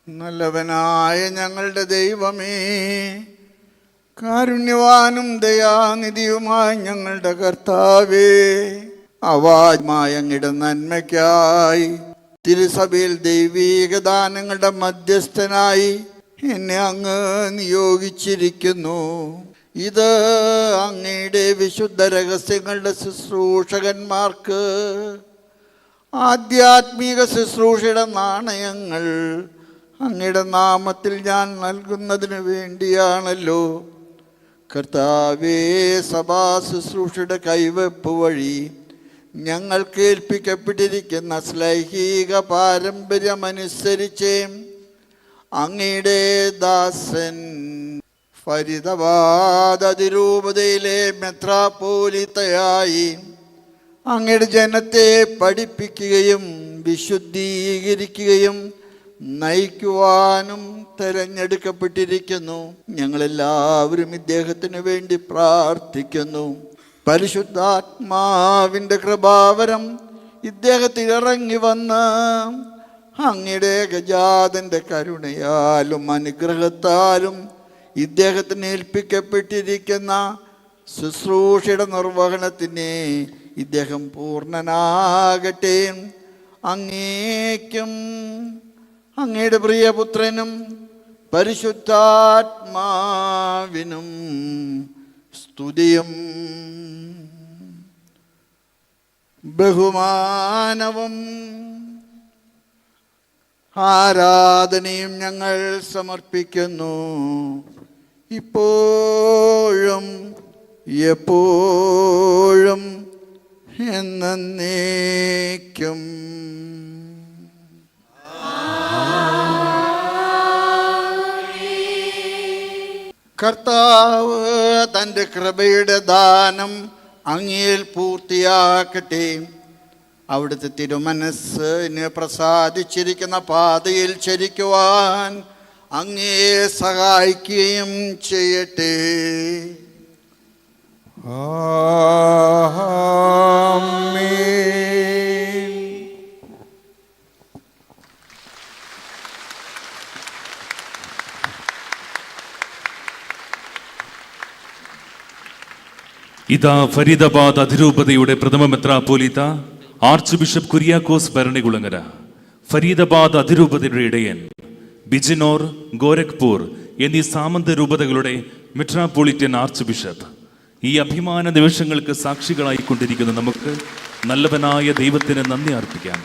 നല്ലവനായ ഞങ്ങളുടെ ദൈവമേ, കാരുണ്യവാനും ദയാനിധിയുമായ ഞങ്ങളുടെ കർത്താവേ, അവാജ്മായ അങ്ങയുടെ നന്മയ്ക്കായി തിരുസഭയിൽ ദൈവീക ദാനങ്ങളുടെ മധ്യസ്ഥനായി എന്നെ അങ്ങ് നിയോഗിച്ചിരിക്കുന്നു. ഇത് അങ്ങയുടെ വിശുദ്ധ രഹസ്യങ്ങളുടെ ശുശ്രൂഷകന്മാർക്ക് ആധ്യാത്മിക ശുശ്രൂഷയുടെ നാണയങ്ങൾ അങ്ങയുടെ നാമത്തിൽ ഞാൻ നൽകുന്നതിന് വേണ്ടിയാണല്ലോ. കർത്താവേ, സഭാ ശുശ്രൂഷയുടെ കൈവെപ്പ് വഴി ഞങ്ങൾക്ക് ഏൽപ്പിക്കപ്പെട്ടിരിക്കുന്ന ശ്ലൈഹിക പാരമ്പര്യമനുസരിച്ച് അങ്ങയുടെ ദാസൻ ഫരീദാബാദ് അതിരൂപതയിലെ മെത്രാപ്പോലീത്തയായി അങ്ങയുടെ ജനത്തെ പഠിപ്പിക്കുകയും വിശുദ്ധീകരിക്കുകയും നയിക്കുവാനും തിരഞ്ഞെടുക്കപ്പെട്ടിരിക്കുന്നു. ഞങ്ങളെല്ലാവരും ഇദ്ദേഹത്തിന് വേണ്ടി പ്രാർത്ഥിക്കുന്നു. പരിശുദ്ധാത്മാവിൻ്റെ കൃപാവരം ഇദ്ദേഹത്തിൽ ഇറങ്ങി വന്ന് അങ്ങയുടെ ഏകജാതൻ്റെ കരുണയാലും അനുഗ്രഹത്താലും ഇദ്ദേഹത്തിന് ഏൽപ്പിക്കപ്പെട്ടിരിക്കുന്ന ശുശ്രൂഷയുടെ നിർവഹണത്തിന് ഇദ്ദേഹം പൂർണ്ണനാകട്ടെ. അങ്ങേക്കും അങ്ങയുടെ പ്രിയപുത്രനും പരിശുദ്ധാത്മാവിനും സ്തുതിയും ബഹുമാനവും ആരാധനയും ഞങ്ങൾ സമർപ്പിക്കുന്നു, ഇപ്പോഴും എപ്പോഴും എന്നേക്കും. കർത്താവ് തൻ്റെ കൃപയുടെ ദാനം അങ്ങയിൽ പൂർത്തിയാക്കട്ടെ. അവിടുത്തെ തിരുമനസ്സിന് പ്രസാദിച്ചിരിക്കുന്ന പാതയിൽ ചരിക്കുവാൻ അങ്ങേ സഹായിക്കുകയും ചെയ്യട്ടെ. ആമേൻ. ഇതാ ഫരീദാബാദ് അതിരൂപതയുടെ പ്രഥമ മെത്രാപ്പോലീത്ത ആർച്ച് ബിഷപ്പ് കുര്യാക്കോസ് ഭരണികുളങ്ങര, ഫരീദാബാദ് അതിരൂപതയുടെ ഇടയൻ ബിജിനോർ, ഗോരഖ്പൂർ എന്നീ സാമന്ത രൂപതകളുടെ മെട്രോപൊളിറ്റൻ ആർച്ച് ബിഷപ്പ്. ഈ അഭിമാന നിമിഷങ്ങൾക്ക് സാക്ഷികളായിക്കൊണ്ടിരിക്കുന്ന നമുക്ക് നല്ലവനായ ദൈവത്തിന് നന്ദി അർപ്പിക്കാം.